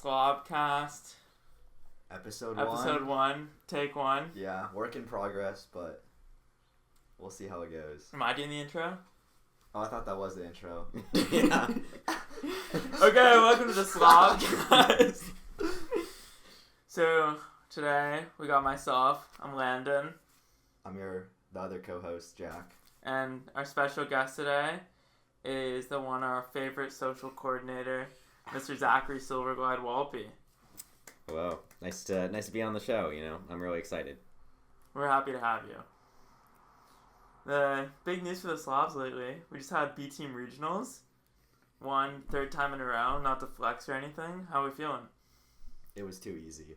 SLOBCast. Episode 1, take 1. Yeah, work in progress, but we'll see how it goes. Am I doing the intro? Oh, I thought that was the intro. Yeah. Okay, welcome to the SLOBCast. So, today, we got myself, I'm Landon, I'm the other co-host, Jack. and our special guest today is our favorite social coordinator, Mr. Zachary Silverglide Walpe. Hello. Nice to be on the show, I'm really excited. We're happy to have you. The big news for the Slobs lately, we just had B-Team Regionals. Won third time in a row, not to flex or anything. How are we feeling? It was too easy.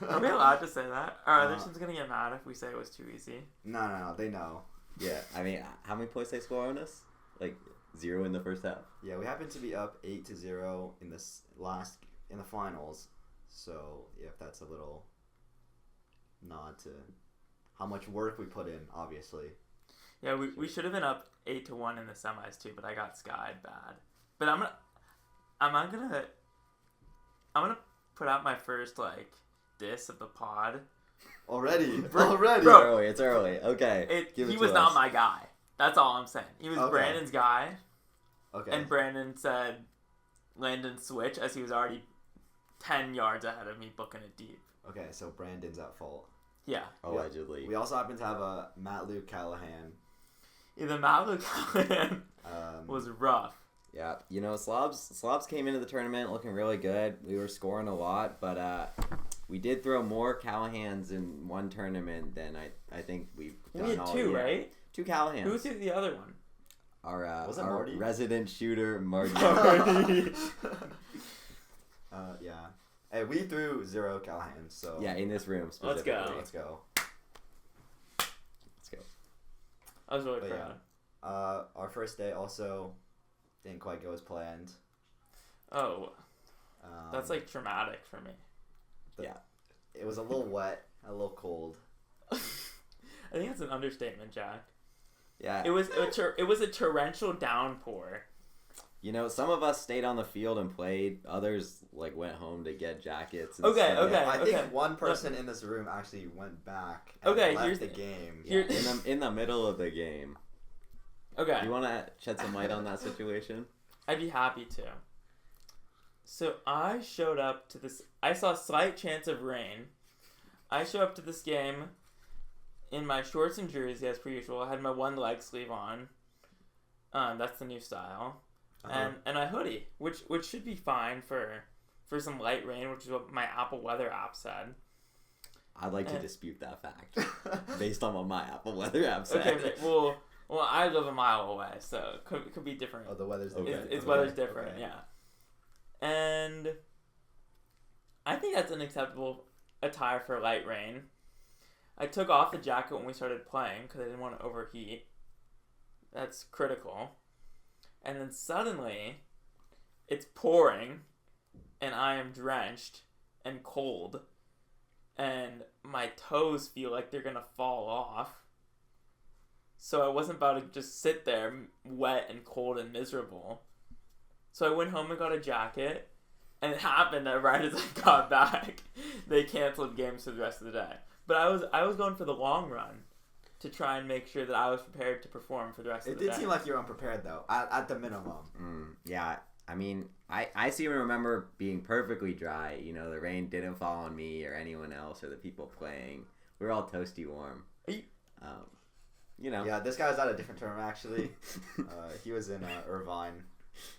Are we allowed to say that? Or are other teams going to get mad if we say it was too easy? No, they know. Yeah, I mean, how many points they score on us? Like 0 in the first half? Yeah, we happened to be up 8-0 in in the finals. So, yeah, if that's a little nod to how much work we put in, obviously. Yeah, we should have been up 8-1 in the semis too, but I got skied bad. But I'm gonna put out my first diss of the pod. Already. Bro, It's early. Okay. He was not my guy. That's all I'm saying. He was Okay. Brandon's guy. Okay. And Brandon said Landon switch as he was already 10 yards ahead of me booking it deep. Okay, so Brandon's at fault. Yeah. Allegedly. We also happen to have a Matt Luke Callahan. Yeah, the Matt Callahan was rough. Yeah, Slobs came into the tournament looking really good. We were scoring a lot, but we did throw more Callahans in one tournament than I think we've done We had all two, year. right? 2 Callahans. Who threw the other one? Was it our Marty? resident shooter, Marty. Yeah. Hey, we threw 0 Callahans, so... Yeah, in this room Let's specifically. go. Let's go. I was really But proud. yeah. Our first day also didn't quite go as planned. Oh, that's traumatic for me. It was a little wet, a little cold. I think that's an understatement, Jack. Yeah. It was a torrential downpour. Some of us stayed on the field and played. Others went home to get jackets. And Okay, stuff. okay. I think one person in this room actually went back and left the game. Yeah, in the middle of the game. Okay. You want to shed some light on that situation? I'd be happy to. So I showed up to this. I saw a slight chance of rain. I show up to this game in my shorts and jersey as per usual. I had my one leg sleeve on. That's the new style. And a hoodie, which should be fine for some light rain, which is what my Apple Weather app said. I'd like to dispute that fact, based on what my Apple Weather app said. Okay, well, I live a mile away, so it could be different. Oh, the weather's different. It's weather's different, yeah. And I think that's an acceptable attire for light rain. I took off the jacket when we started playing because I didn't want to overheat. That's critical. And then suddenly, it's pouring, and I am drenched and cold, and my toes feel like they're going to fall off. So I wasn't about to just sit there wet and cold and miserable. So I went home and got a jacket, and it happened that right as I got back, they canceled games for the rest of the day. But I was going for the long run to try and make sure that I was prepared to perform for the rest of the day. It did seem like you were unprepared, though, at the minimum. Yeah, I mean, I seem to remember being perfectly dry. The rain didn't fall on me or anyone else or the people playing. We were all toasty warm. Yeah, this guy was at a different tournament, actually. He was in Irvine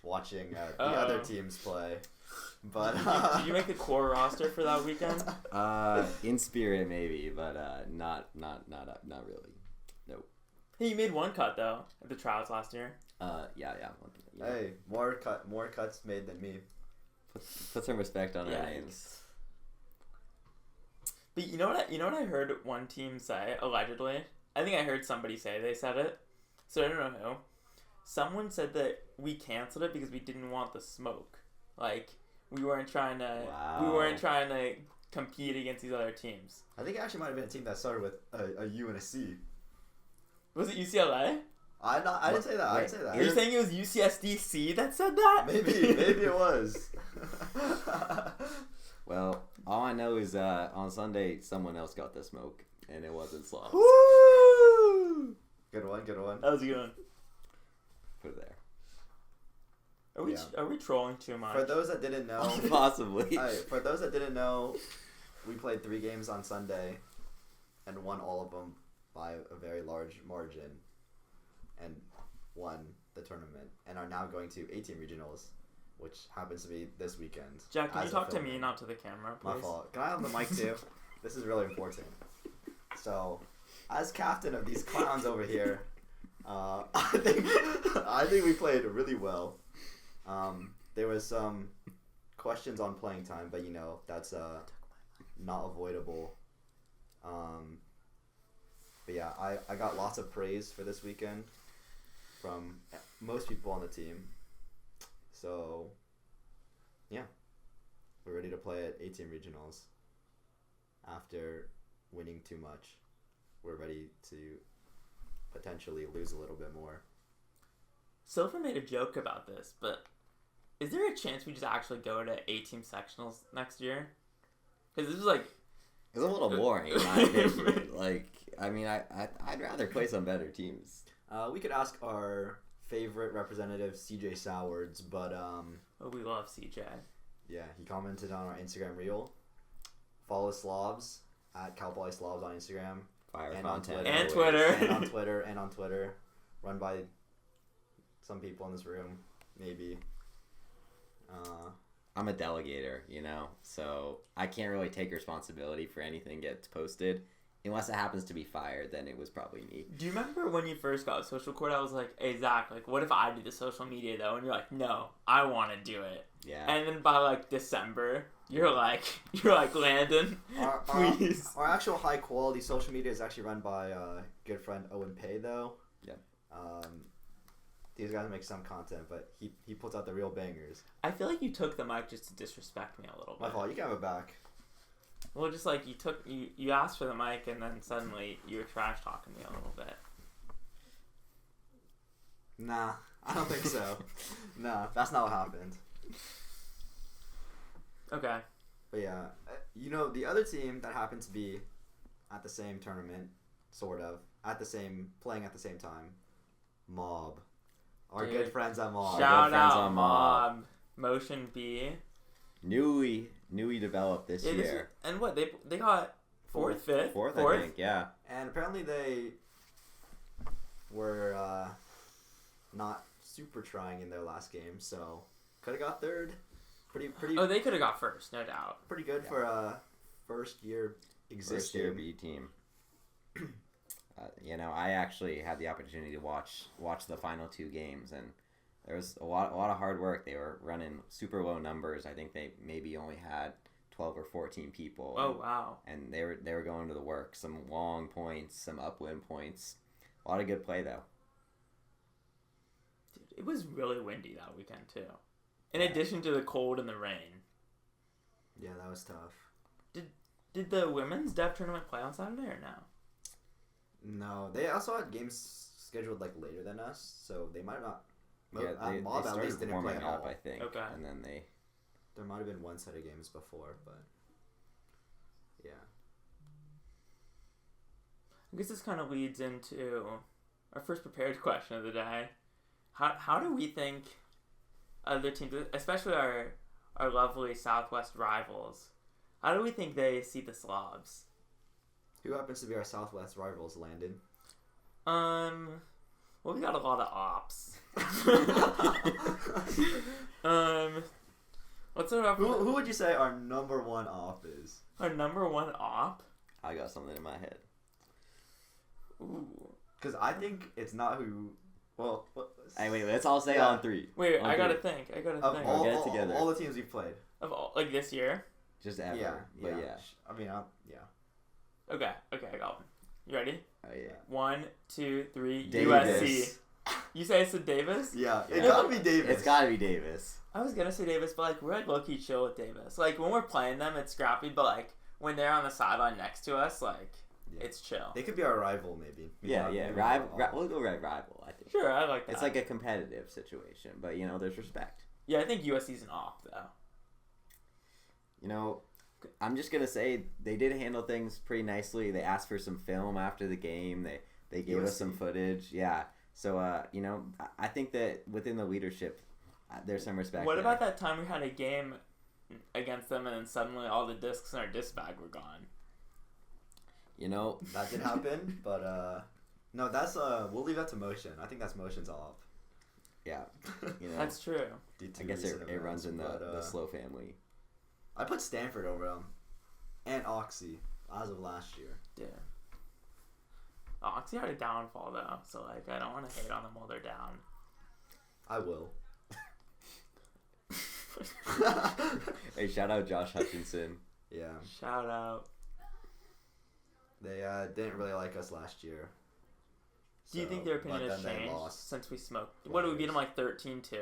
watching the other teams play. But did you make the core roster for that weekend? In spirit maybe, but not really. Nope. Hey, you made one cut though at the trials last year. Yeah. Hey, more cuts made than me. Put some respect on our names. But you know what I heard one team say allegedly? I think I heard somebody say they said it. So I don't know who. Someone said that we canceled it because we didn't want the smoke. We weren't trying to. Wow. We weren't trying to compete against these other teams. I think it actually might have been a team that started with a U and a C. Was it UCLA? I didn't say that. I didn't say that. Are you saying it was UCSDC that said that? Maybe it was. Well, all I know is on Sunday someone else got the smoke, and it wasn't Slobs. Woo! Good one. That was a good one. Put it there. Are we trolling too much? For those that didn't know, Possibly. for those that didn't know, we played 3 games on Sunday, and won all of them by a very large margin, and won the tournament, and are now going to 18 regionals, which happens to be this weekend. Jack, can you talk to me, not to the camera, please? My fault. Can I have the mic too? This is really important. So, as captain of these clowns over here, I think we played really well. There was some questions on playing time, but that's not avoidable. But yeah, I got lots of praise for this weekend from most people on the team. So yeah, we're ready to play at 18 regionals. After winning too much, we're ready to potentially lose a little bit more. Sofa made a joke about this, but is there a chance we just actually go to 8-team sectionals next year? Because this is like... It's a little boring, in my opinion. I'd rather play some better teams. We could ask our favorite representative, CJ Sowards, but... Oh, we love CJ. Yeah, he commented on our Instagram reel. Follow Slobs, at Cowboy Slobs on Instagram. Fire and content. And Twitter. And on Twitter. Run by some people in this room, maybe. I'm a delegator, so I can't really take responsibility for anything gets posted. Unless it happens to be fired, then it was probably me. Do you remember when you first got social court? I was like, hey, Zach, what if I do the social media, though? And you're like, no, I want to do it. Yeah. And then by, December, you're like, Landon, please. Our actual high-quality social media is actually run by good friend Owen Pay, though. Yep. These guys make some content, but he puts out the real bangers. I feel like you took the mic just to disrespect me a little bit. My fault. You can have it back. Well, just you asked for the mic, and then suddenly you were trash talking me a little bit. Nah, I don't think so. Nah, that's not what happened. Okay. But yeah, the other team that happened to be at the same tournament, sort of, playing at the same time, Mob. Our good friends at Mob. Shout out Mob. Motion B. Newly developed this year. And what, they got fourth, I think, yeah. And apparently they were not super trying in their last game, so could have got third. Pretty. Oh, they could have got first, no doubt. Pretty good for a first year existing. First year B team. I actually had the opportunity to watch the final 2 games, and there was a lot of hard work. They were running super low numbers. I think they maybe only had 12 or 14 people. Oh, wow. And they were going to the work. Some long points, some upwind points. A lot of good play, though. Dude, it was really windy that weekend, too. In addition to the cold and the rain. Yeah, that was tough. Did the women's dev tournament play on Saturday or no? No, they also had games scheduled later than us, so they might not. They Mob at least started didn't warming play at up, all. I think. Okay. And then There might have been one set of games before, but yeah. I guess this kind of leads into our first prepared question of the day. How do we think other teams, especially our lovely Southwest rivals, how do we think they see the Slobs? Who happens to be our Southwest rivals, Landon? Well, we got a lot of ops. What's our who would you say our number 1 op is? Our number 1 op? I got something in my head. Ooh. Because I think it's not who. Well, hey, wait, let's all say on 3. Wait, on I 3. gotta think. Of Think. all, Get it together. all the teams we've played. Of all, this year? Just ever. Yeah. But yeah. I mean, yeah. Okay, I got one. You ready? Oh, yeah. 1, 2, 3, Davis. USC. You say it's Davis? Yeah, it Yeah. gotta be Davis. It's gotta be Davis. I was gonna say Davis, but we're low-key chill with Davis. When we're playing them, it's scrappy, but when they're on the sideline next to us, Yeah. It's chill. They could be our rival, maybe. Yeah. We'll go rival, I think. Sure, I like that. It's like a competitive situation, but, there's respect. Yeah, I think USC's an op, though. I'm just going to say they did handle things pretty nicely. They asked for some film after the game. They gave us some footage. Yeah. So, I think that within the leadership, there's some respect. What about that time we had a game against them and then suddenly all the discs in our disc bag were gone? That did happen, but no, that's we'll leave that to Motion. I think that's Motion's op. Yeah. That's true. I guess it runs in the Slow family. I put Stanford over them and Oxy as of last year. Yeah. Oxy had a downfall though, so I don't want to hate on them while they're down. I will. Hey, shout out Josh Hutchinson. Yeah. Shout out. They didn't really like us last year. Do you think their opinion has changed since we smoked? What did we beat them like 13-2?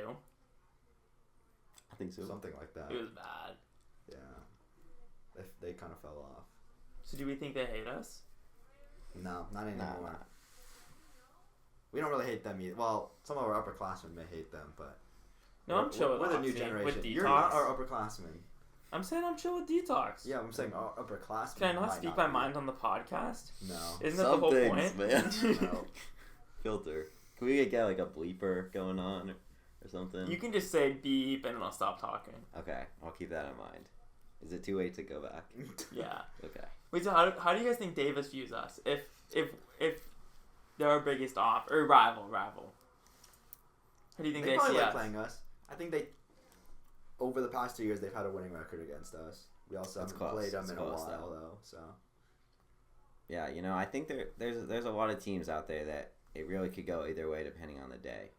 I think so. Something like that. It was bad. Yeah. They kind of fell off. So do we think they hate us? No, not anymore. Nah. We don't really hate them either. Well, some of our upperclassmen may hate them, but no, I'm chill with we're the new Oxy, generation. with Detox. You're not our upperclassmen. I'm saying I'm chill with Detox. Yeah, I'm saying our upperclassmen. Can I not might speak my be. mind on the podcast? No. Isn't that the whole things, point? Man. No. Filter. Can we get like a bleeper going on or something? You can just say beep and it'll stop talking. Okay, I'll keep that in mind. Is it too late to go back? Yeah. Okay. Wait, so how do you guys think Davis views us? If they're our biggest off or rival. How do you think they they probably see like us? playing us. I think they, over the past 2 years, they've had a winning record against us. We also That's haven't close. played them It's in a close, while, though. So Yeah, I think there's a lot of teams out there that it really could go either way depending on the day.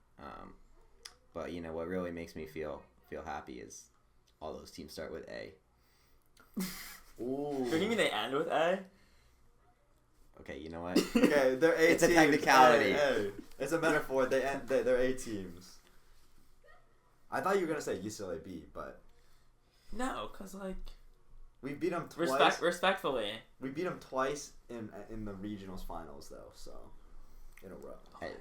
But what really makes me feel happy is all those teams start with A. ooh. Do you mean they end with A? Okay, you know what? Okay, they're A It's a teams. technicality. Hey. It's a metaphor. They're A teams. I thought you were gonna say UCLA B, but No, cause like we beat them twice. respectfully. We beat them twice in the regionals finals, though. So in a row. Hey,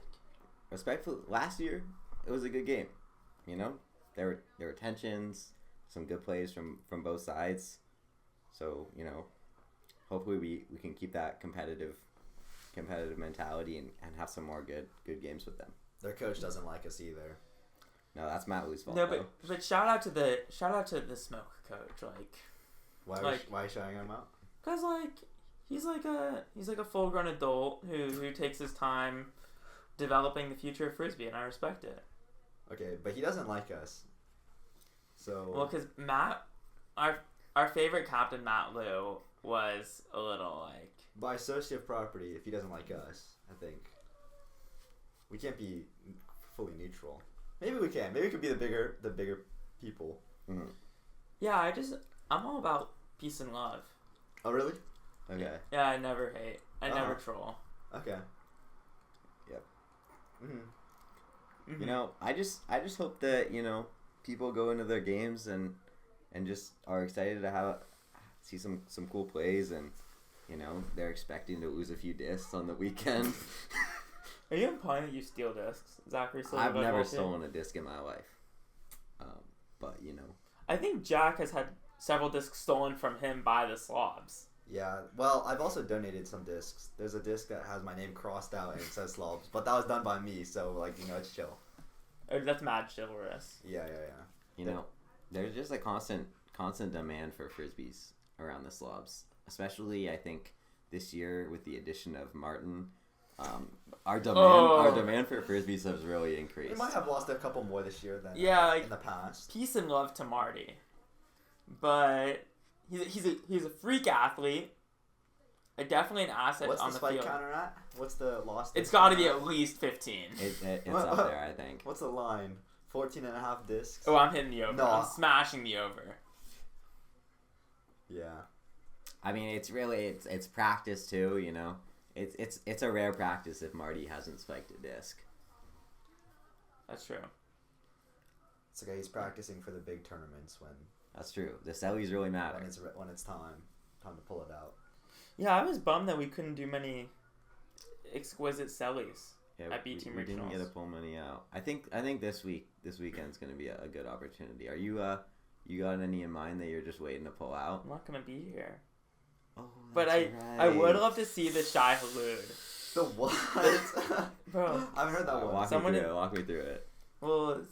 respectfully, last year it was a good game. There were tensions, some good plays from both sides. So hopefully we can keep that competitive mentality and have some more good games with them. Their coach doesn't like us either. No, that's Matt Wu's fault. No, though. but shout out to the smoke coach, like, Why are you shouting him out? cause like he's like a full grown adult who takes his time developing the future of frisbee, and I respect it. Okay, but he doesn't like us. So Well, cause Matt, our favorite captain Matt Lou was a little like. by associative property, if he doesn't like us, I think we can't be fully neutral. Maybe we can. Maybe we could be the bigger people. Mhm. Yeah, I'm all about peace and love. Oh, really? Okay. Yeah, I never hate. I never Uh-huh. troll. Okay. Yep. Mm-hmm. Mhm. I just hope that people go into their games and just are excited to see some cool plays, and they're expecting to lose a few discs on the weekend. Are you implying that you steal discs, Zachary? I've never stolen a disc in my life, but I think Jack has had several discs stolen from him by the slobs. Yeah. Well, I've also donated some discs. There's a disc that has my name crossed out and it says Slobs, but that was done by me, so it's chill. That's mad chivalrous. Yeah. there's just a constant demand for frisbees around the slobs, especially I think this year with the addition of Martin. Our demand for frisbees has really increased. We might have lost a couple more this year than Yeah, in the past. Peace and love to Marty, but he's a freak athlete. Definitely an asset What's on the the spike field. counter at? What's the loss? It's got to be at least 15. It's up there, I think. What's the line? 14.5 discs? Oh, I'm hitting the over. No. I'm smashing the over. Yeah. I mean, it's practice too. It's a rare practice if Marty hasn't spiked a disc. That's true. It's okay, he's practicing for the big tournaments when That's true. The Sellies really matter. when it's time to pull it out. Yeah, I was bummed that we couldn't do many exquisite sellies. Yeah, At B team we didn't get to regionals. pull money out. I think this weekend's gonna be a good opportunity. Are you you got any in mind that you're just waiting to pull out? I'm not gonna be here. Oh, But that's I right. would love to see the Shy Halud. The what? Bro. I haven't heard that one. Walk me through it. Well,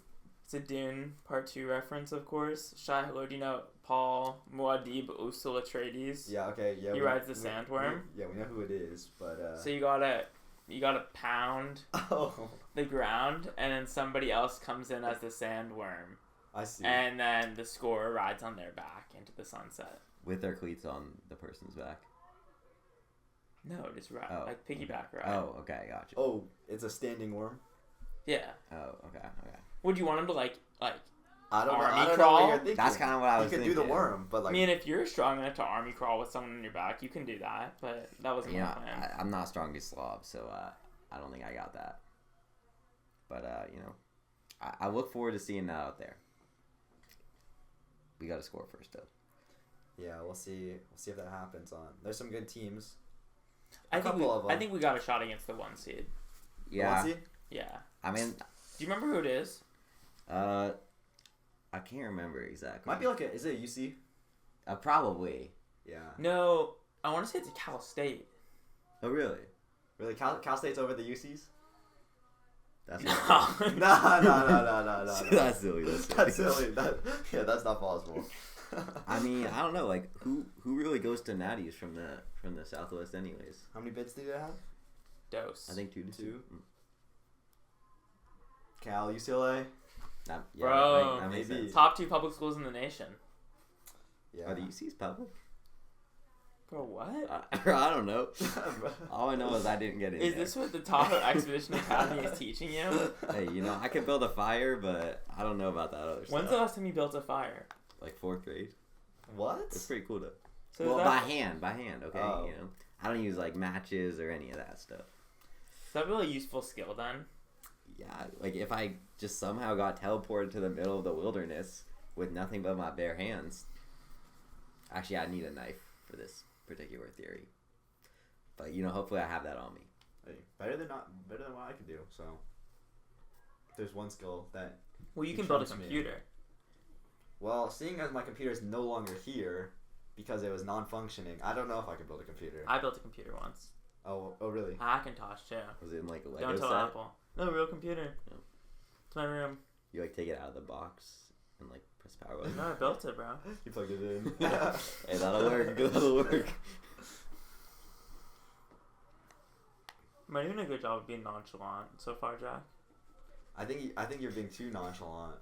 it's a Dune Part 2 reference, of course. Shai Halud, you know Paul Muad'Dib Usul Atreides. Yeah, okay, yeah. He rides the sandworm. Yeah, we know who it is, but So you gotta pound oh, the ground, and then somebody else comes in as the sandworm, I see. and then the scorer rides on their back into the sunset. With their cleats on the person's back. No, just ride, Oh, like piggyback ride. Oh, okay, gotcha. Oh, it's a standing worm? Yeah. Oh, okay. Would you want him to like? I don't know. Army I don't know crawl? what you're thinking. That's kind of what I was You could thinking. do the worm, but I like... mean, if you're strong enough to army crawl with someone on your back, you can do that. But that wasn't my Yeah, plan. I'm not strong as slob, so I don't think I got that. But you know, I look forward to seeing that out there. We got to score first, though. Yeah, we'll see. We'll see if that happens. There's some good teams. I I think we got a shot against the 1 seed. Yeah, One seed? Yeah. I mean, Do you remember who it is? I can't remember exactly. Might be like is it UC? Probably. Yeah. No, I want to say it's a Cal State. Oh, really? Really? Cal State's over the UCs? That's No. No. That's silly. That's silly. That's not possible. I mean, I don't know. Like, who really goes to natties from the Southwest, anyways? How many bids do they have? Dose. I think 2 to 2. Two? Cal, UCLA? Bro, that makes maybe. sense. Top 2 public schools in the nation. Yeah. Are the UCs public? Bro, what? I don't know. All I know is I didn't get in Is there. this what the Tahoe Expedition Academy is teaching you? Hey, you know, I can build a fire, but I don't know about that other When's the stuff. last time you built a fire? Like 4th grade. What? It's pretty cool, though. So Well, is by that, hand, okay? Oh. You know, I don't use, like, matches or any of that stuff. is that really a useful skill then? Yeah, like, if I just somehow got teleported to the middle of the wilderness with nothing but my bare hands... Actually, I need a knife for this particular theory. But, you know, hopefully I have that on me. Hey, better than what I could do. So, if there's one skill that... Well, you He can build a trumps me. computer. Well, seeing as my computer is no longer here because it was non-functioning, I don't know if I could build a computer. I built a computer once. Oh, really? Hackintosh too. Was it in, like, a Lego Don't tell set? Apple. No, real computer. No. It's my room. You, like, take it out of the box and, like, press power button? No, I built it, bro. You plugged it in. Hey, that'll work. That'll work. Am I doing a good job of being nonchalant so far, Jack? I think you're being too nonchalant.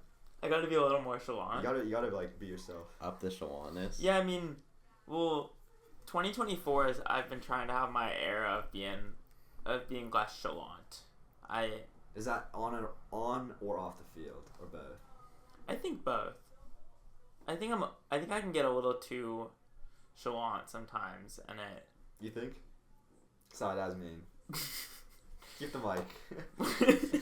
I gotta be a little more chalant. You gotta like be yourself. Up the Shawaness. Yeah, I mean, well, 2024 is I've been trying to have my era of being less chalant. Is that on or off the field or both? I think both. I think I can get a little too chalant sometimes, and it. You think? Sorry, that was mean. Keep the mic.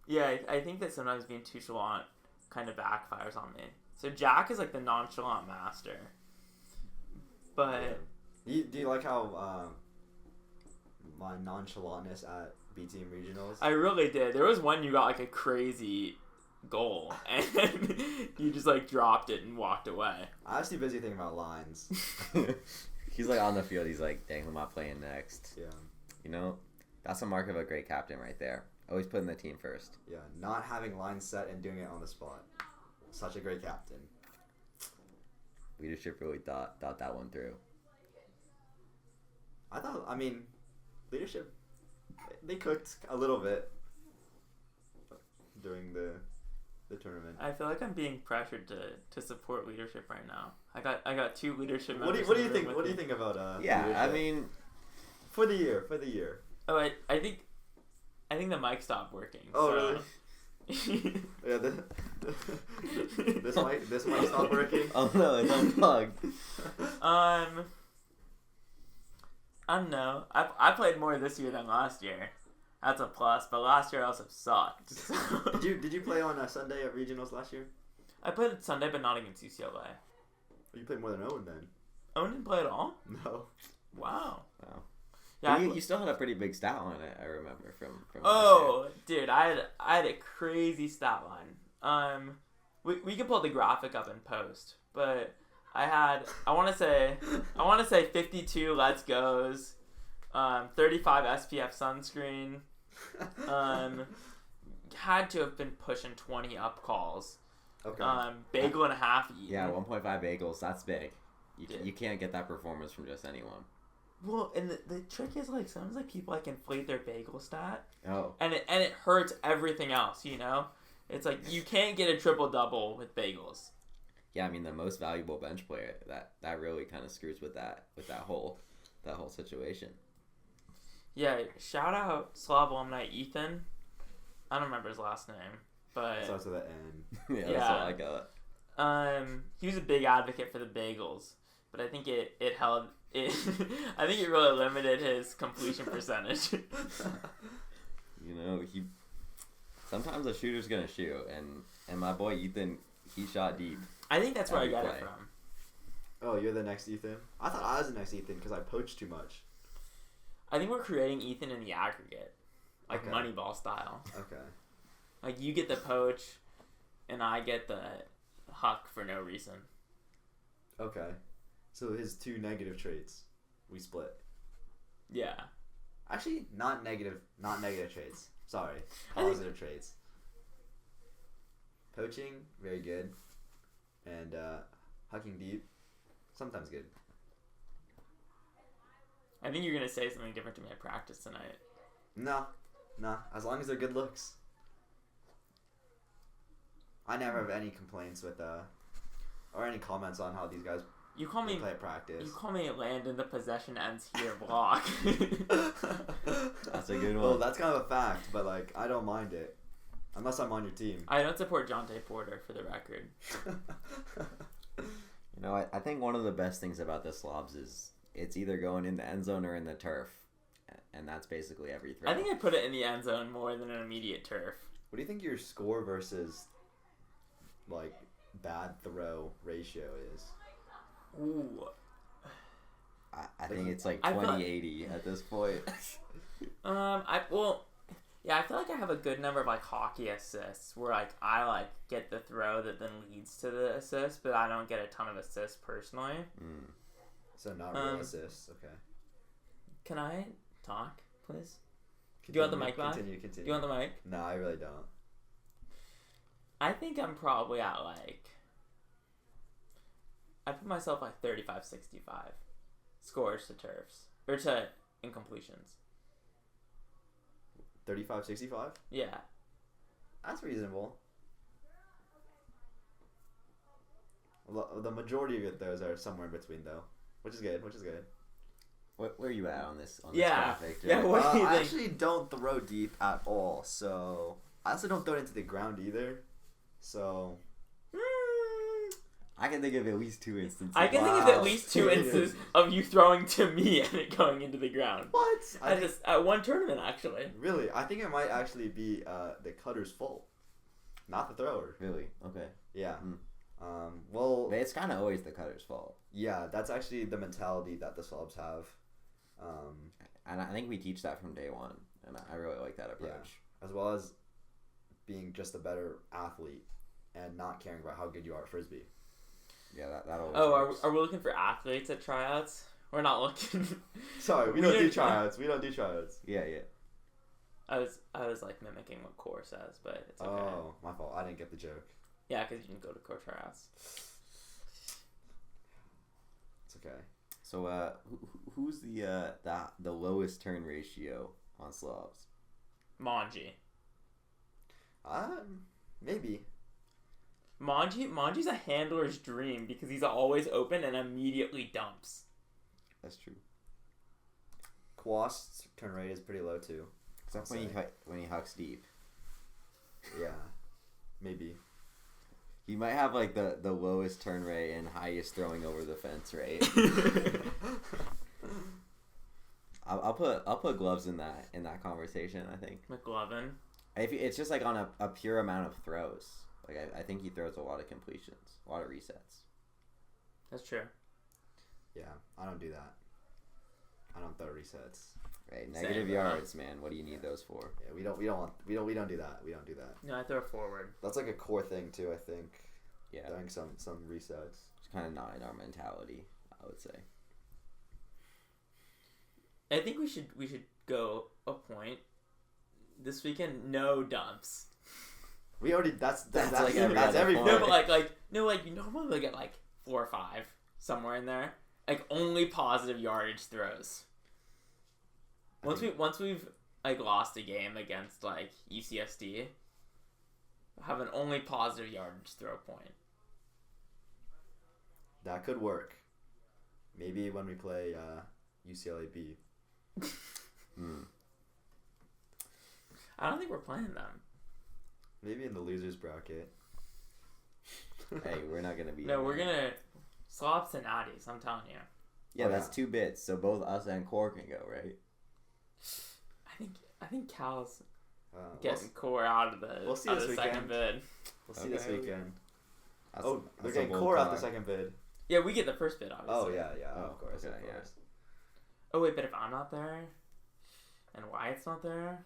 Yeah, I think that sometimes being too chalant kind of backfires on me. So Jack is like the nonchalant master. But Do you like how my nonchalantness at B team regionals? I really did. There was one you got like a crazy goal and you just like dropped it and walked away. I was too busy thinking about lines. He's like on the field. He's like, dang, who am I playing next? Yeah. You know, that's a mark of a great captain right there. Always putting the team first. Yeah, not having lines set and doing it on the spot. Such a great captain. Leadership really thought that one through. I mean, leadership, they cooked a little bit during the tournament. I feel like I'm being pressured to support leadership right now. I got 2 leadership What members. do you in the room think? with What do you me. think about Yeah, leadership? I mean, for the year. Oh, I think the mic stopped working. Oh, so. really? Yeah, this mic stopped working. oh no, it's unplugged. I don't know. I played more this year than last year. That's a plus, but last year I also sucked. So. Did you play on a Sunday at regionals last year? I played Sunday, but not against UCLA. You played more than Owen then. Owen didn't play at all? No. Wow. Wow. Yeah, You still had a pretty big stat line, I remember from Oh, dude, I had a crazy stat line. We can pull the graphic up in post, but I want to say 52 let's goes, 35 SPF sunscreen, had to have been pushing 20 up calls. Okay. Bagel and a half eaten. Yeah, 1.5 bagels. That's big. You can't get that performance from just anyone. Well, and the trick is, like, sometimes, like, people, like, inflate their bagel stat. Oh. And it hurts everything else, you know? It's like, you can't get a triple-double with bagels. Yeah, I mean, the most valuable bench player, that really kind of screws with that whole situation. Yeah, shout out Slob alumni Ethan. I don't remember his last name, but... Starts with an N. Yeah, that's all I got. He was a big advocate for the bagels, but I think it held... I think it really limited his completion percentage. You know, sometimes a shooter's gonna shoot, and my boy Ethan, he shot deep. I think that's where I Every got play. it from. Oh, you're the next Ethan? I thought I was the next Ethan because I poached too much. I think we're creating Ethan in the aggregate, like Okay. Moneyball style. Okay. Like, you get the poach, and I get the huck for no reason. Okay. So his two negative traits, we split. Yeah. Actually, not negative traits. Sorry. I think- Positive traits. Poaching, very good. And hucking deep, sometimes good. I think you're going to say something different to me at practice tonight. No. As long as they're good looks. I never have any complaints with or any comments on how these guys You call me... play at practice. You call me Landon the possession ends here block. That's a good one. Well, that's kind of a fact, but like I don't mind it, unless I'm on your team. I don't support Jonte Porter, for the record. You know, I think one of the best things about the slobs is it's either going in the end zone or in the turf, and that's basically every throw. I think I put it in the end zone more than an immediate turf. What do you think your score versus like bad throw ratio is? Ooh. I think it's like I feel like- 20-80 at this point. I feel like I have a good number of like hockey assists where like I like get the throw that then leads to the assist, but I don't get a ton of assists personally. So not real assists. Okay. Can I talk, please? Do you want the mic back? Continue. Do you want the mic? No, I really don't. I think I'm probably at like... I put myself like 35-65 scores to turfs. Or to incompletions. 35-65? Yeah. That's reasonable. The majority of those are somewhere in between, though, which is good. Where are you at on this Yeah. graphic? Yeah, what do you I think? actually don't throw deep at all, so I also don't throw it into the ground either. So I can think of at least 2 instances. I can think of at least 2 instances of you throwing to me and it going into the ground. what? At one tournament, actually. Really, I think it might actually be the cutter's fault, not the thrower. Really? Okay. Yeah. Hmm. Well, But it's kind of always the cutter's fault. yeah, that's actually the mentality that the Slobs have. And I think we teach that from day one. And I really like that approach. As well as being just a better athlete and not caring about how good you are at Frisbee. Yeah, that always Oh, works. are we looking for athletes at tryouts? We're not looking. Sorry, we don't do tryouts. We don't do tryouts. Yeah. I was like mimicking what Core says, but it's okay. Oh, my fault. I didn't get the joke. Yeah, because you didn't go to Core tryouts. It's okay. So, who's the lowest turn ratio on slobs? Manji. Maybe. Manji's a handler's dream because he's always open and immediately dumps. That's true. Quast's turn rate is pretty low too. Except when he hucks deep. Yeah. Maybe. He might have like the lowest turn rate and highest throwing over the fence rate. I'll put gloves in that conversation. I think McLovin. if it's just like on a pure amount of throws. Like I think he throws a lot of completions, a lot of resets. That's true. Yeah, I don't do that. I don't throw resets. Right, Same, negative bro. yards, man. What do you need those for? Yeah, we don't do that. We don't do that. No, I throw forward. That's like a core thing too. I think. Yeah, Throwing some resets. it's kind of not in our mentality, I would say. I think we should go a point this weekend. No dumps. We already that's like every that's other every point. No, point. but you normally get like 4 or 5 somewhere in there. Like only positive yardage throws. Once we've like lost a game against like UCSD, have an only positive yardage throw point. That could work. Maybe when we play UCLA-B. I don't think we're playing them. Maybe in the losers bracket. Hey, we're not gonna be. No, in we're there. gonna Slobs and Natties. I'm telling you. Yeah, Oh, that's yeah. 2 bits, so both us and Core can go, right? I think Cal's We'll getting Core out of the we'll see out of this the second weekend. bid. see this Okay. weekend. That's, They're that's getting a bold core out call. the second bid. Yeah, we get the first bid, obviously. Oh yeah, Oh, of course, okay, of yeah. course. Oh wait, but if I'm not there, and Wyatt's not there,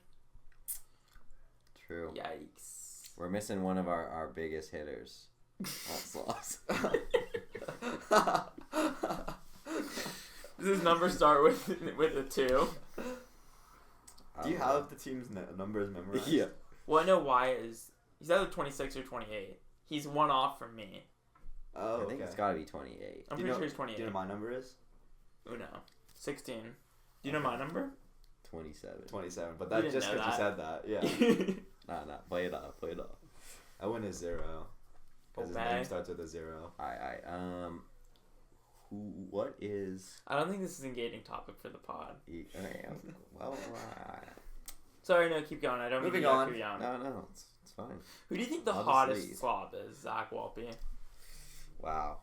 True. yikes. We're missing one of our biggest hitters. Sloss. Does his number start with a 2? Do you have the team's numbers memorized? Yeah. Well, I know Wyatt he's either 26 or 28. He's 1 off from me. Oh, I think okay. it's got to be 28. I'm Do you pretty know- sure he's Do 28. you know what my number is? Uno. 16. Do you know my number? 27. 27. But You that didn't just know because you said that. that, yeah. Nah, play it off. Owen is 0. Because his Okay. name starts with a 0. Alright, what is... I don't think this is an engaging topic for the pod. Well, Sorry, no, keep going. I don't mean Moving to on. keep going. no, it's fine. Who do you think the I'll just hottest leave. slob is? Zach Walpe. Wow.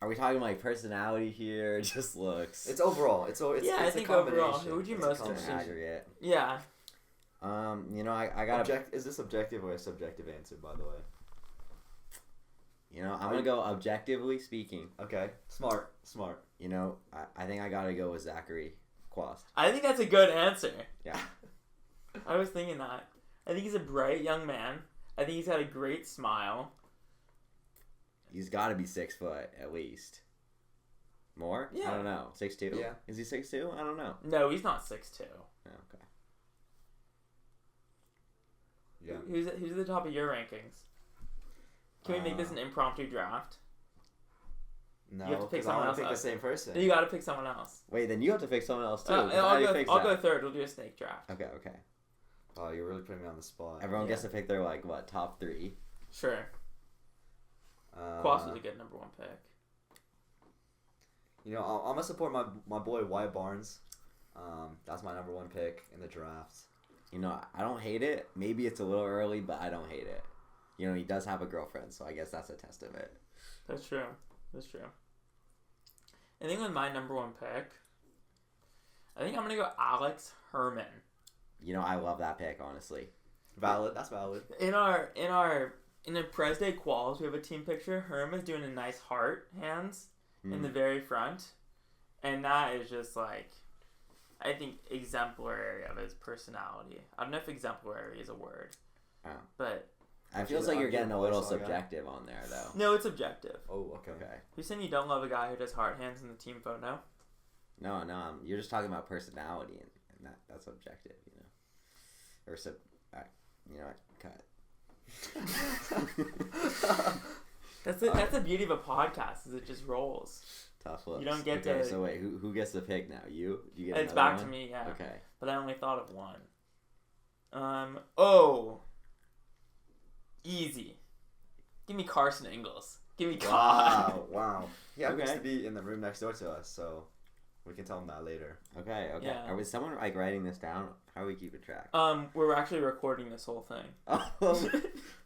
Are we talking like personality here? Just looks. It's overall. It's Yeah, I a think combination. overall, who would you It's a most an combination. aggregate. Yeah. I gotta... Is this objective or a subjective answer, by the way? I'm gonna go objectively speaking. Okay. Smart. I think I gotta go with Zachary Quast. I think that's a good answer. Yeah. I was thinking that. I think he's a bright young man. I think he's got a great smile. He's got to be 6 foot at least. More? Yeah. I don't know. 6'2"? Yeah. Is he 6'2"? I don't know. No, he's not 6'2". Oh, okay. Yeah. Who's at the top of your rankings? Can we make this an impromptu draft? No, You have to pick because I someone want to else pick the up. same person. You gotta pick someone else. Wait, then you have to pick someone else too. 'cause I'll already picked go Zach. third. We'll do a snake draft. Okay. Oh, you're really putting me on the spot. Everyone Yeah. gets to pick their top 3. Sure. Uh, Quas was a good number 1 pick. I'm gonna support my boy Wyatt Barnes. That's my number 1 pick in the draft. I don't hate it. Maybe it's a little early, but I don't hate it. He does have a girlfriend, so I guess that's a testament. That's true. I think with my number 1 pick, I think I'm gonna go Alex Herman. I love that pick, honestly. Valid. That's valid. In the Pres Day quals, we have a team picture. Herman's doing a nice heart hands in the very front, and that is just like, I think exemplary of his personality. I don't know if exemplary is a word, Oh. but It feels like you're getting a little subjective on there, though. no, it's objective. Oh, okay. Okay. You're saying you don't love a guy who does heart hands in the team photo? No, you're just talking about personality, and that's objective, Or cut. That's the beauty of a podcast, is it just rolls. Tough looks. You don't get okay, to- So wait, who gets the pick now? You? Do you get It's another back one? to me, yeah. Okay. But I only thought of one. Easy. Give me Carson Ingalls. Give me God. Wow. He happens Okay. to be in the room next door to us, so we can tell him that later. Okay. Yeah. Are someone writing this down? How are we keeping track? We're actually recording this whole thing. Oh,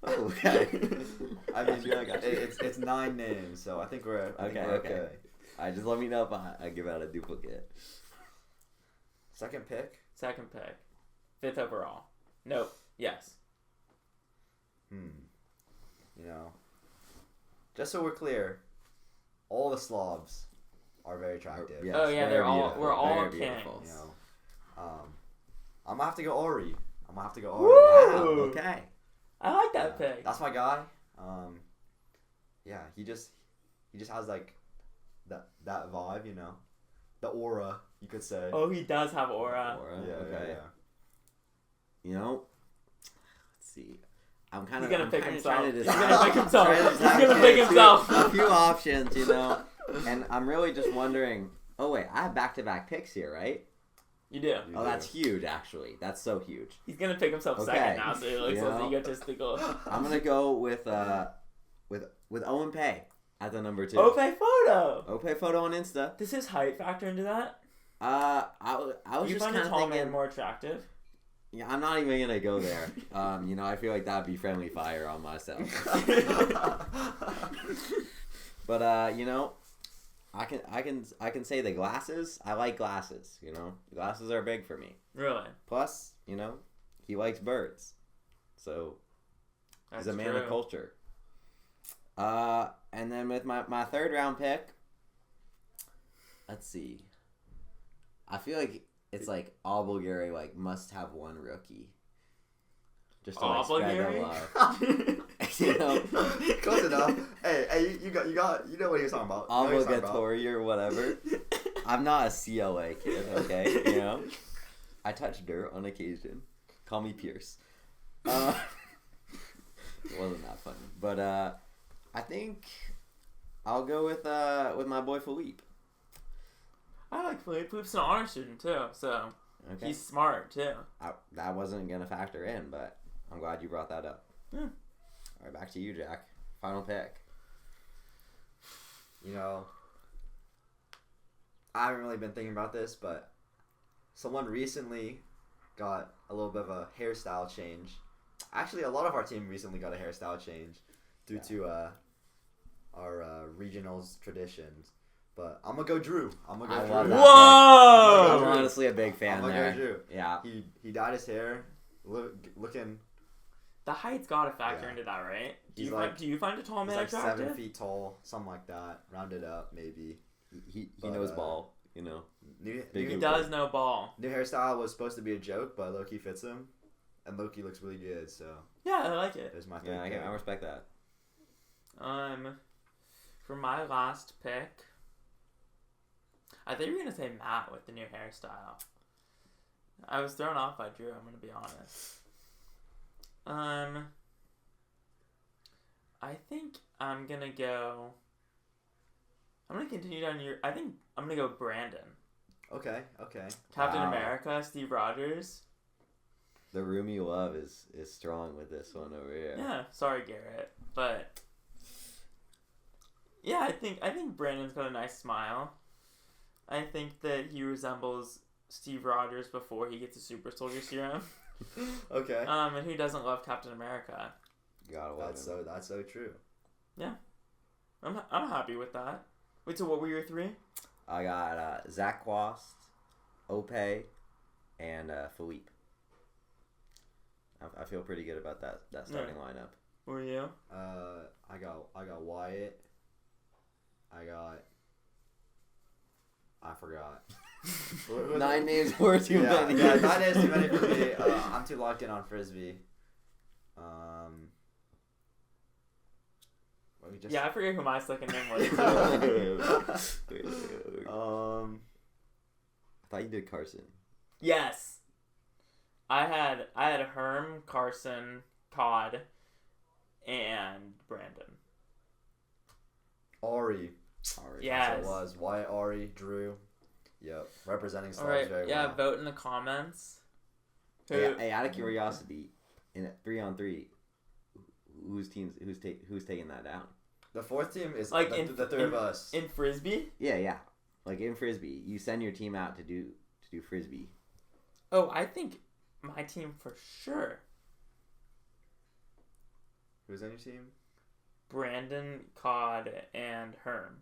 okay. I mean, it's 9 names, so I think we're okay. Just let me know if I give out a duplicate. Second pick. Second pick. 5th overall. Nope. Yes. Just so we're clear, all the Slobs are very attractive. Yes, Oh yeah, very we're beautiful, all very kings. beautiful. You know, I'm gonna have to go Ori. Wow, Woo! okay. I like that pick. That's my guy. Yeah, he just has like that vibe, you know, the aura, you could say. Oh, he does have aura. Yeah, Okay. yeah. You know, let's see. I'm kind He's of gonna pick trying himself. to He's decide. gonna pick himself. Trying to He's decide gonna between pick himself. A few options, you know, and I'm really just wondering. Oh wait, I have back-to-back picks here, right? You do. You Oh, do. that's huge, actually. That's so huge. He's gonna pick himself Okay. second now, so he looks You less know? egotistical. I'm gonna go with Owen Pay at the number 2. Ope photo. Ope photo on Insta. Does his height factor into that? I was You just find kind a of tall thinking. man more attractive? Yeah, I'm not even gonna go there. You know, I feel like that'd be friendly fire on myself. But you know, I can say the glasses. I like glasses. You know, glasses are big for me. Really? Plus, you know, he likes birds, so That's he's a man true. of culture. And then with my third round pick, let's see. I feel like it's like all Bulgaria like must have one rookie. Just to like spread the love. You know, Close enough. Hey, you know what he was talking about. You know what he was talking about. obligatory or whatever. I'm not a CLA kid, okay? You know, I touch dirt on occasion. Call me Pierce. It wasn't that funny, but I think I'll go with my boy Philippe. I like Philippe. Philippe's an honor student too, so Okay, he's smart too. that wasn't gonna factor in, but I'm glad you brought that up. Yeah. All right, back to you, Jack. Final pick. You know, I haven't really been thinking about this, but someone recently got a little bit of a hairstyle change. Actually, a lot of our team recently got a hairstyle change due to our regionals traditions. But I'm gonna go Drew. I'm gonna go I Drew. love that. Whoa! I'm honestly a big fan I'm gonna there. go Drew. Yeah. He dyed his hair, looking. The height's got to factor Yeah. into that, right? He's like- Do you find a tall He's man like attractive? 7 feet tall, something like that. Rounded up, maybe. He But, knows ball, you know. New Big He new, does know ball. new hairstyle was supposed to be a joke, but Loki fits him, and Loki looks really good. So Yeah, I like it. there's my Yeah, third pick. I respect that. For my last pick, I think you were gonna say Matt with the new hairstyle. I was thrown off by Drew. I'm gonna be honest. I think I'm gonna go. I'm gonna continue down your. I think I'm gonna go Brandon, Okay. Captain Wow. America, Steve Rogers. The room you love is strong with this one over here. Yeah, sorry Garrett, but yeah, I think Brandon's got a nice smile. I think that he resembles Steve Rogers before he gets a super soldier serum. Okay. And who doesn't love Captain America? Gotta love him. That's so true. I'm happy with that. Wait, so what were your three? I got Zach Quast, Ope, and Philippe. I feel pretty good about that starting lineup. Who were you? I got Wyatt. I forgot. 9 names were too many. Yeah, 9 names too many for me. I'm too locked in on Frisbee. Yeah, I forget who my second name was. I thought you did Carson. Yes. I had Herm, Carson, Todd, and Brandon. Ari. Yes. That's what it was. Wyatt, Ari, Drew. Yep. Representing All Slavs right, very yeah, well. vote in the comments. Hey, out of curiosity, in a 3-on-3, who's taking that down? The fourth team is Like the three of us. In Frisbee? Yeah. Like in Frisbee, you send your team out to do Frisbee. Oh, I think my team for sure. Who's on your team? Brandon, Cod, and Herm.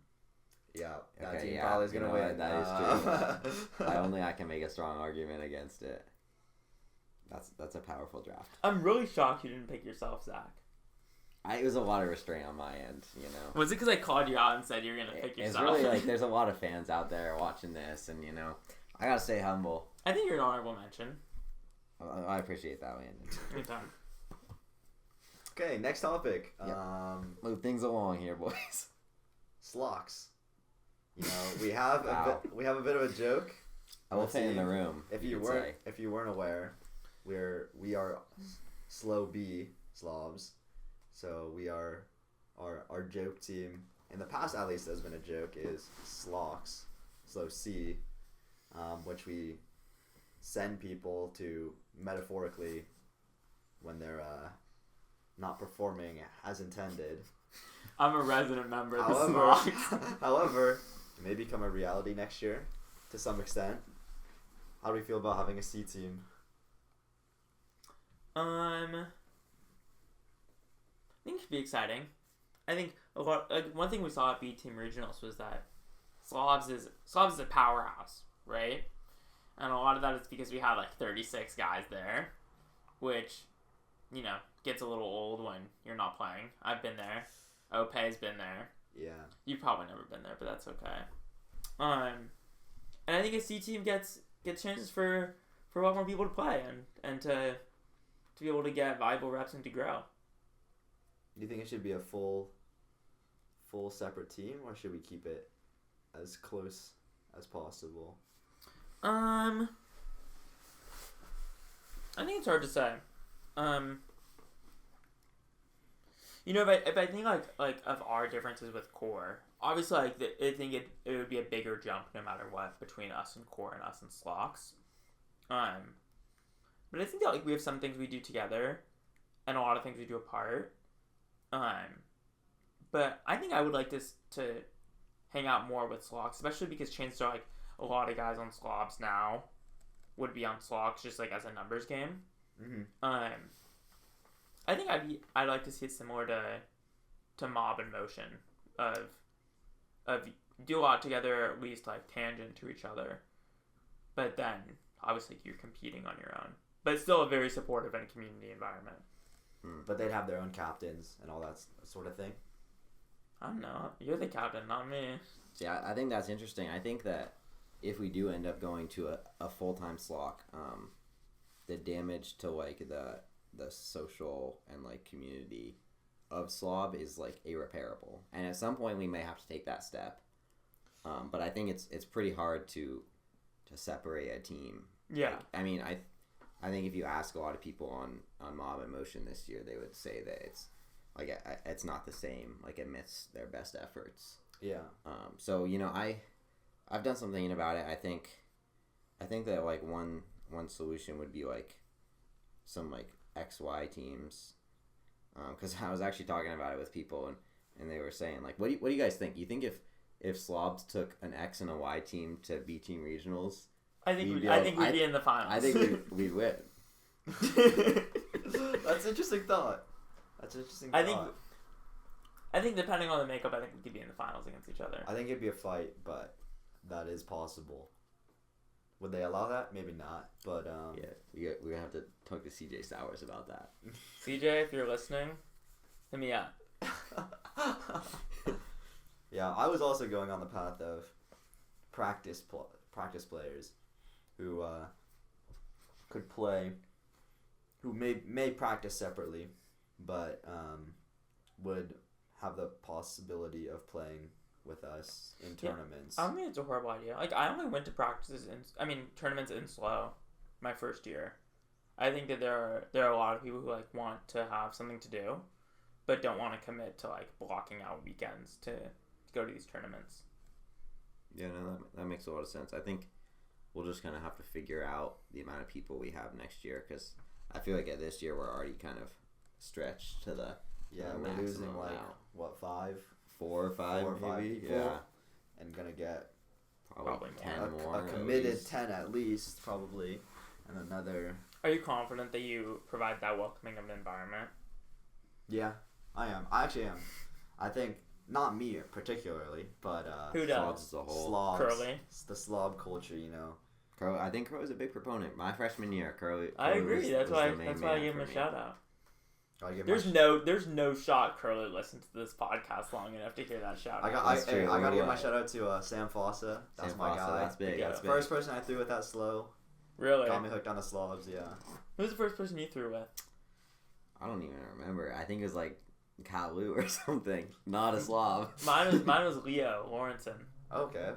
Yeah, that Okay, team yeah, probably is you gonna know win. what, that is true. I can make a strong argument against it. That's a powerful draft. I'm really shocked you didn't pick yourself, Zach. It was a lot of restraint on my end, you know. Was it because I called you out and said you're gonna pick yourself? It's really like there's a lot of fans out there watching this, and you know, I gotta stay humble. I think you're an honorable mention. I appreciate that, Landon. Anytime. Okay, next topic. Yep. Move things along here, boys. Slocks. You know, we have a bit of a joke. Elephant in the room. If you weren't aware, we are Slow B slobs. So we are our joke team. In the past, at least, has been a joke is Slocks, Slow C, which we send people to metaphorically when they're not performing as intended. I'm a resident member of the Slocks. However, it may become a reality next year to some extent. How do we feel about having a C team? I think it should be exciting. I think one thing we saw at B Team Regionals was that Slobs is a powerhouse, right? And a lot of that is because we had like 36 guys there, which, you know, gets a little old when you're not playing. I've been there. Opey's been there. Yeah. You've probably never been there, but that's okay. And I think a C team gets chances for a lot more people to play and to be able to get valuable reps and to grow. Do you think it should be a full separate team, or should we keep it as close as possible? I think it's hard to say. You know, if I think like of our differences with core, obviously I think it would be a bigger jump no matter what between us and core and us and Slocks. But I think that like we have some things we do together, and a lot of things we do apart. But I think I would like this to hang out more with Slocks, especially because chances are like a lot of guys on Slobs now would be on Slocks just like as a numbers game. Mm-hmm. I think I'd like to see it similar to Mob and Motion of do a lot together, or at least like tangent to each other, but then obviously you're competing on your own, but still a very supportive and community environment. But they'd have their own captains and all that sort of thing. I don't know. You're the captain, not me. See, I think that's interesting. I think that if we do end up going to a full-time Slock, the damage to like the social and like community of Slob is like irreparable, and at some point we may have to take that step. But I think it's pretty hard to separate a team. Yeah. Like, I mean, I think if you ask a lot of people on Mob and Motion this year, they would say that it's like it's not the same. Like amidst their best efforts. Yeah. So you know, I've done some thinking about it. I think that like one solution would be like some like XY teams, because I was actually talking about it with people and they were saying like, what do you guys think? You think if Slobs took an X and a Y team to B Team Regionals, I think we'd be in the finals. I think we'd win. That's an interesting thought. I think depending on the makeup, I think we could be in the finals against each other. I think it'd be a fight, but that is possible. Would they allow that? Maybe not. But yeah, we're gonna have to talk to CJ Sowers about that. CJ, if you're listening, hit me up. Yeah, I was also going on the path of practice players who could play, who may practice separately, but would have the possibility of playing with us in tournaments. I don't think it's a horrible idea. Like, I only went to tournaments in SLO my first year. I think that there are a lot of people who like want to have something to do, but don't want to commit to like blocking out weekends to go to these tournaments. Yeah, no, that makes a lot of sense. I think we'll just kind of have to figure out the amount of people we have next year, because I feel like at this year we're already kind of stretched to the we're losing like now. What, 5? 4 or 5 maybe. People, yeah, and gonna get Probably 10 more. a committed 10 at least, probably, and another. Are you confident that you provide that welcoming of an environment? Yeah, I am. I actually am. I think not me particularly, but who Slobs does? as a whole. Slobs. Curly. It's the slob culture, you know. Crow, I think Crow is a big proponent. My freshman year, Crow. I agree. That's why I gave him a a shout out. Gotta give There's no shot Curly listened to this podcast long enough to hear that shout. I gotta give my shout out to Sam Fossa. That's my guy. That's big. That's big. First person I threw with that slow. Really? Got me hooked on the slobs. Yeah. Who's the first person you threw with? I don't even remember. I think it was like Kalu or something. Not a slob. Mine was Leo Lawrenson. Okay.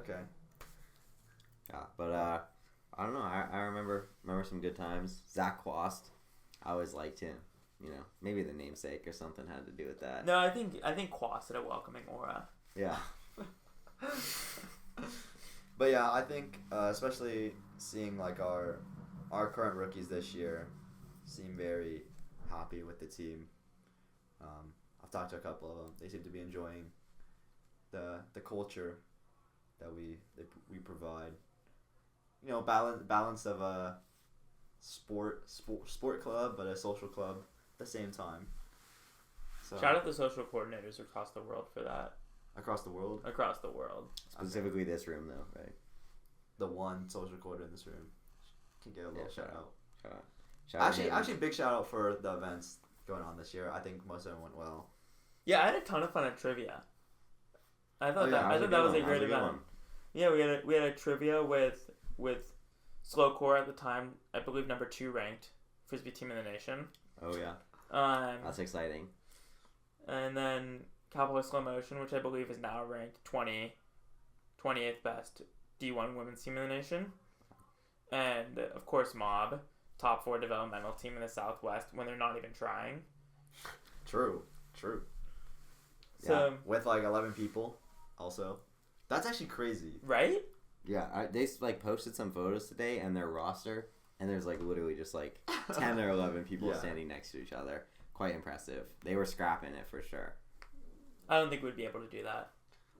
Yeah, but I don't know. I remember some good times. Zach Quast. I always liked him. You know, maybe the namesake or something had to do with that. No, I think Quas had a welcoming aura. Yeah. But yeah, I think especially seeing like our current rookies this year seem very happy with the team. I've talked to a couple of them. They seem to be enjoying the culture that we provide. You know, balance of a sport club, but a social club at the same time. So, shout out the social coordinators across the world for that. Across the world? Across the world. Specifically this room, though, right? The one social coordinator in this room can get a little shout out. Actually, big shout out for the events going on this year. I think most of them went well. Yeah, I had a ton of fun at trivia. I thought that was a great event. Yeah, we had a trivia with Slowcore at the time. I believe number 2 ranked frisbee team in the nation. Oh yeah. That's exciting. And then Cowboy Slow Motion, which I believe is now ranked 28th best D1 women's team in the nation. And of course Mob, top 4 developmental team in the Southwest when they're not even trying. True. So yeah, with like 11 people also. That's actually crazy. Right? Yeah, they like posted some photos today and their roster, and there's like literally just like 10 or 11 people standing next to each other. Quite impressive. They were scrapping it for sure. I don't think we'd be able to do that.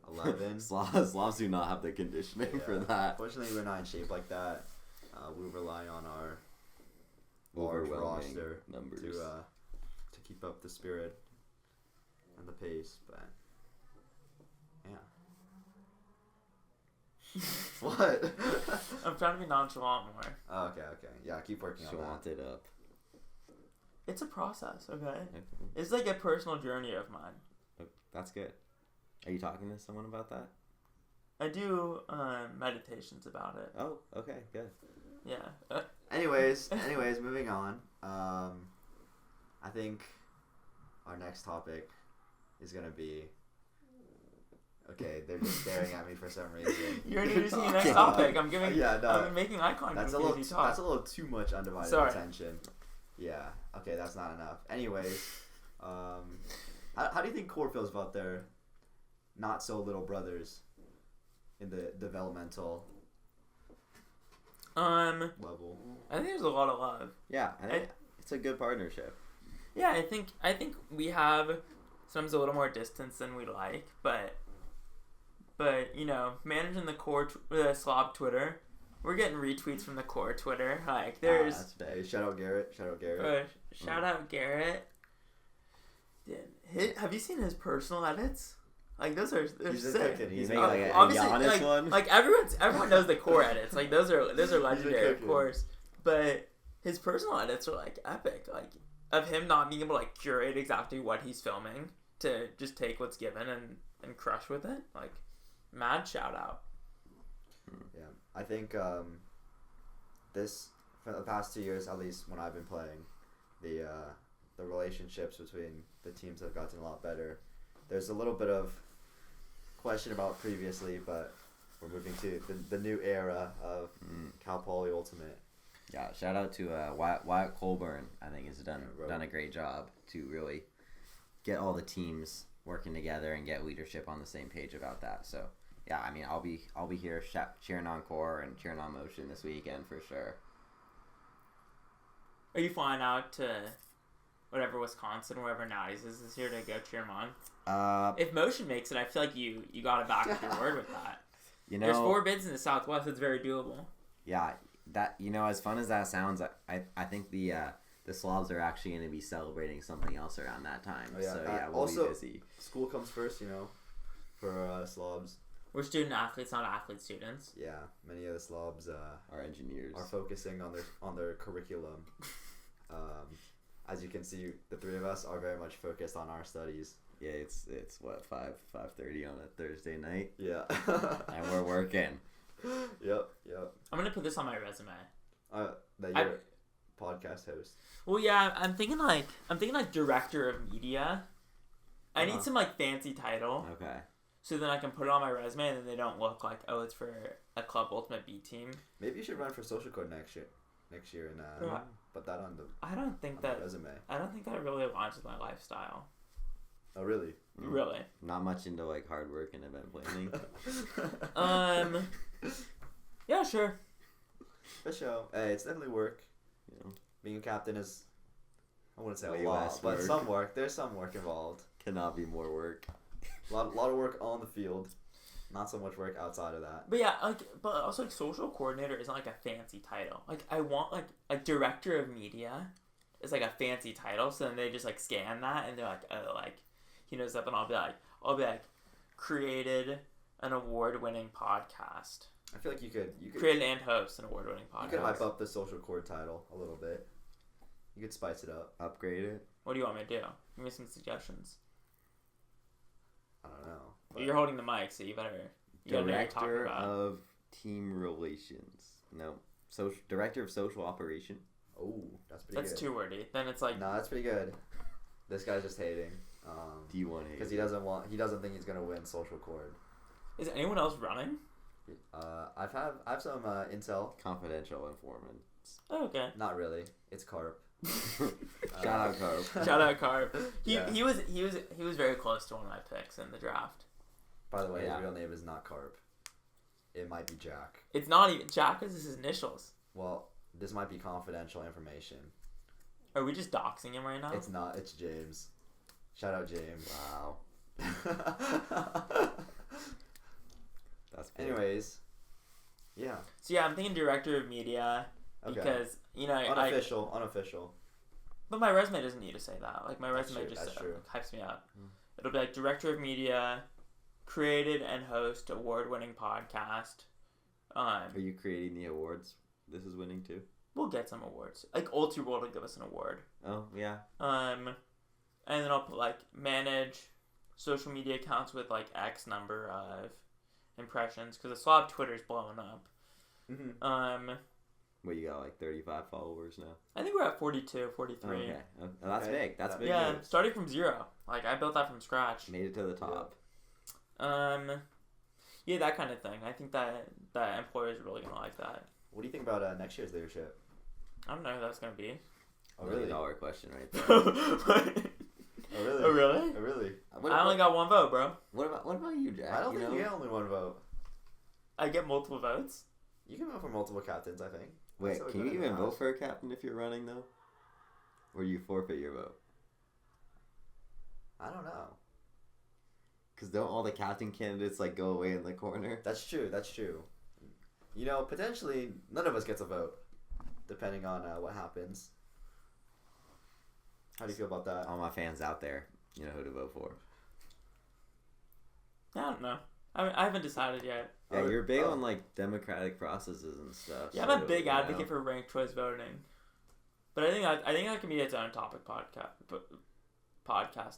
11. Slavs do not have the conditioning for that. Fortunately, we're not in shape like that. We rely on our large roster numbers to keep up the spirit and the pace, but yeah. What? I'm trying to be nonchalant more. Oh, okay. Yeah, keep working on that. Flaunt it up. It's a process, okay? It's like a personal journey of mine. That's good. Are you talking to someone about that? I do meditations about it. Oh, okay, good. Yeah. Anyways, moving on. I think our next topic is gonna be. Okay, they're just staring at me for some reason. You're introducing the next topic. I'm giving. I'm making eye contact. That's a little too much undivided attention. Yeah. Okay, that's not enough. Anyways, how do you think Core feels about their not so little brothers in the developmental level? I think there's a lot of love. Yeah, I think it's a good partnership. Yeah, I think we have sometimes a little more distance than we like, but you know, managing the Core Slob Twitter, we're getting retweets from the Core Twitter. Like there's shout out Garrett. Shout out Garrett. Have you seen his personal edits? Like those are sick. He's making like a Giannis one. Like everyone knows the Core edits. Like those are legendary, of course. But his personal edits are like epic. Like of him not being able to like curate exactly what he's filming to just take what's given and crush with it. Like mad shout out. Yeah, I think this for the past 2 years, at least when I've been playing, the relationships between the teams have gotten a lot better. There's a little bit of question about previously, but we're moving to the new era of Cal Poly Ultimate. Yeah, shout out to Wyatt Colburn. I think has done a great job to really get all the teams working together and get leadership on the same page about that. So yeah, I mean, I'll be here cheering on Core and cheering on Motion this weekend for sure. Are you flying out to whatever Wisconsin, wherever Natty's is this year to go cheer him on? If Motion makes it, I feel like you got to back up your word with that. You know, there's 4 bids in the Southwest. It's very doable. Yeah, that as fun as that sounds, I think the Slobs are actually going to be celebrating something else around that time. Oh, yeah. So yeah, we'll also, be busy. School comes first, for Slobs. We're student athletes, not athlete students. Yeah, many of the Slobs are engineers. Are focusing on their curriculum. as you can see, the three of us are very much focused on our studies. Yeah, it's what 5:30 on a Thursday night. Yeah. And we're working. Yep. I'm gonna put this on my resume. That you're podcast host. Well, yeah, I'm thinking like director of media. I need some like fancy title. Okay. So then I can put it on my resume, and then they don't look like, oh, it's for a Club Ultimate B team. Maybe you should run for social code next year, and put that on the. I don't think the resume. I don't think that really aligns with my lifestyle. Oh really? Really? Not much into like hard work and event planning. Yeah, sure. For sure. Hey, it's definitely work. Yeah. Being a captain is, I wouldn't say Way a lot, less but work. some work. There's some work involved. Cannot be more work. A lot of work on the field. Not so much work outside of that. But yeah, but also like social coordinator isn't like a fancy title. Like I want like director of media is like a fancy title. So then they just like scan that and they're like, oh, like he knows that. And I'll be like, created an award-winning podcast. I feel like you could create and host an award-winning podcast. You could hype up the social cord title a little bit. You could spice it up, upgrade it. What do you want me to do? Give me some suggestions. I don't know. You're holding the mic, so you better. Director of team relations. No, director of social operation. Oh, that's pretty good. That's too wordy. Then it's like. No, that's pretty good. This guy's just hating. Do you want to hate? Because he doesn't think he's gonna win social cord. Is anyone else running? I have some intel. Confidential informants. Oh, okay. Not really. It's Carp. Shout out Carp. Shout out Carp. He Yeah. was very close to one of my picks in the draft. By the way, Yeah. his real name is not Carp. It might be Jack. It's not even Jack. Is his initials? Well, this might be confidential information. Are we just doxing him right now? It's not. It's James. Shout out James. Wow. That's big. Anyways, yeah. So yeah, I'm thinking director of media because unofficial. But my resume doesn't need to say that. Like my That's resume true, just that's true. hypes me up. It'll be like director of media, created and host award-winning podcast. Are you creating the awards? This is winning too. We'll get some awards. Like Ulti World will give us an award. Oh yeah. And then I'll put like manage social media accounts with like X number of impressions because the Slob Twitter's blowing up. Mm-hmm. What, you got like 35 followers now? I think we're at 42, 43. Okay. Oh, that's Okay. big. That's big. Yeah, news. starting from 0. Like I built that from scratch. Made it to the top. Yeah, that kind of thing. I think that employers are really gonna like that. What do you think about next year's leadership? I don't know who that's gonna be. Oh really? $1 question right there. Oh really? Oh really? Oh really? I only got 1 vote, bro. What about you, Jack? I don't think you get only 1 vote. I get multiple votes. You can vote for multiple captains, I think. Wait, That's can what you we even do in vote for a captain if you're running though? Or you forfeit your vote? I don't know. Because don't all the captain candidates like go away in the corner? That's true. You know, potentially none of us gets a vote, depending on what happens. How do you feel about that? All my fans out there, you know who to vote for. I don't know. I haven't decided yet. Yeah, you're big on like democratic processes and stuff. Yeah, so, I'm a big you advocate know. for ranked choice voting, but I think that can be its own podcast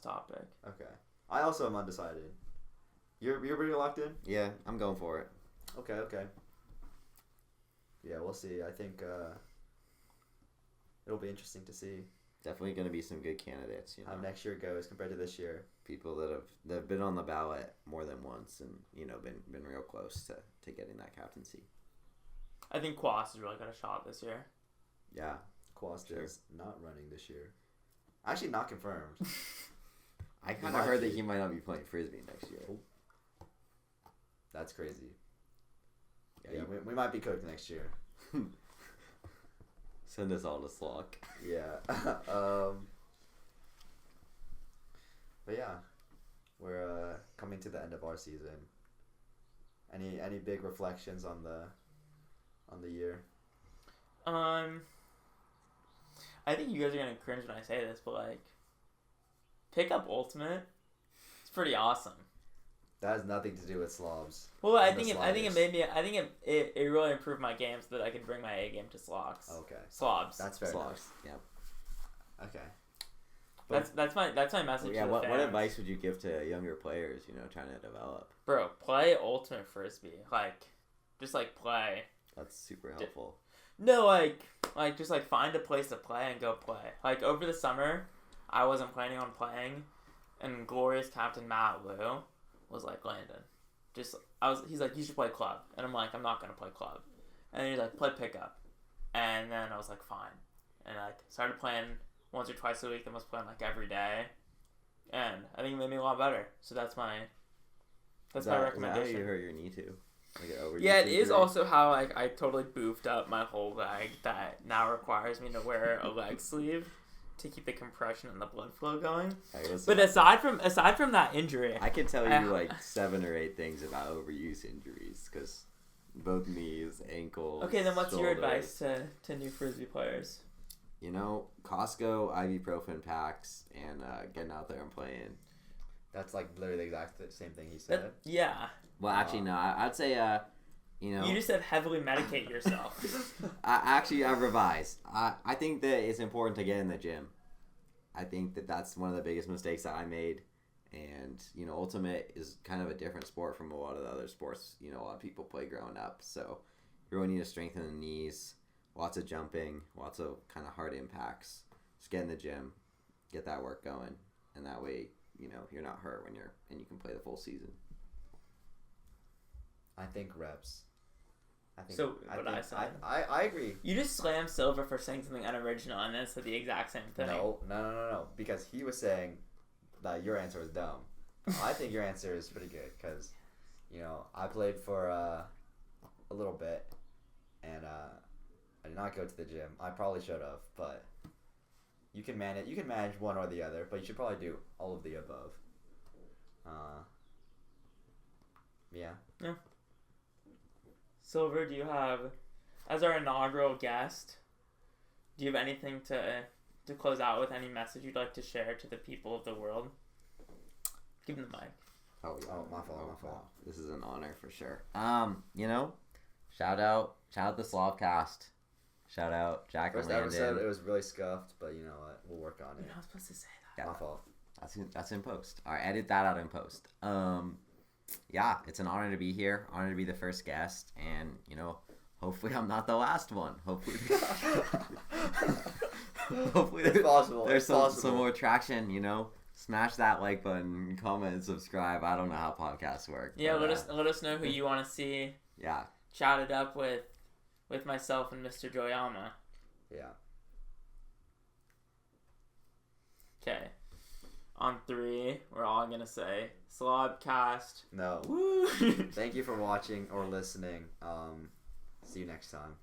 topic. Okay. I also am undecided. You're pretty locked in? Yeah, I'm going for it. Okay. Yeah, we'll see. I think it'll be interesting to see Definitely going to be some good candidates. You know, how next year goes compared to this year. people that have been on the ballot more than once and been real close to getting that captaincy. I think Quas has really got a shot this year. Yeah, Quast Sure. is not running this year. Actually, not confirmed. I kind of heard that he might not be playing frisbee next year. That's crazy. Yeah, Yeah, we might be cooked next year. Send us all to Slock. Yeah. But yeah, we're coming to the end of our season. Any big reflections on the year? I think you guys are gonna cringe when I say this, but like, pick up Ultimate. It's pretty awesome. That has nothing to do with slobs. Well, I And the think it sliders. made me. I think it really improved my game so that I could bring my A game to Slocks. Okay. Slobs. That's fair Slock. enough. Yeah. Okay. That's my message. Yeah, to the what fans. advice would you give to younger players, trying to develop? Bro, play ultimate frisbee. Just play. That's super helpful. No, just find a place to play and go play. Over the summer, I wasn't planning on playing, and glorious captain Matt Lou was like, Landon, he's like, you should play club, and I'm like, I'm not gonna play club, and he's like, play pickup, and then I was like, fine, and started playing once or twice a week, and was playing every day, and I think it made me a lot better. So that's my recommendation. Is that how you hurt your knee too? Yeah, it is also how I totally boofed up my whole leg that now requires me to wear a leg sleeve to keep the compression and the blood flow going. But aside from that injury, I can tell you 7 or 8 things about overuse injuries because both knees, ankles. Okay, then what's your shoulders. advice to new frisbee players? Costco ibuprofen packs and getting out there and playing. That's literally the exact same thing he said. Yeah. Well, actually, no. I'd say, You just said heavily medicate yourself. I revised. I think that it's important to get in the gym. I think that's one of the biggest mistakes that I made. And, Ultimate is kind of a different sport from a lot of the other sports, a lot of people play growing up. So you really need to strengthen the knees, lots of jumping, lots of kind of hard impacts. Just get in the gym, get that work going. And that way, you're not hurt and you can play the full season. I think reps. I agree. You just slammed Silver for saying something unoriginal and then said the exact same thing. No. Because he was saying that your answer was dumb. I think your answer is pretty good because, I played for a little bit and I did not go to the gym. I probably should have, but you can manage one or the other, but you should probably do all of the above. Yeah. Silver, do you have, as our inaugural guest, do you have anything to close out with? Any message you'd like to share to the people of the world? Give them the mic. Oh, my fault. Wow. This is an honor for sure. Shout out the SLOBCast. Shout out Jack and Landon. First episode, it was really scuffed, but you know what? We'll work on it. You're not supposed to say that. My fault. That's in post. All right, edit that out in post. Yeah, it's an honor to be here. Honor to be the first guest, and hopefully I'm not the last one. Hopefully, It's possible. There's some more traction. Smash that like button, comment, and subscribe. I don't know how podcasts work. Yeah, but, let us know who you want to see. Yeah. Chatted up with myself and Mr. Joyama. Yeah. Okay. On 3, we're all gonna say SLOBcast. No. Woo! Thank you for watching or listening. See you next time.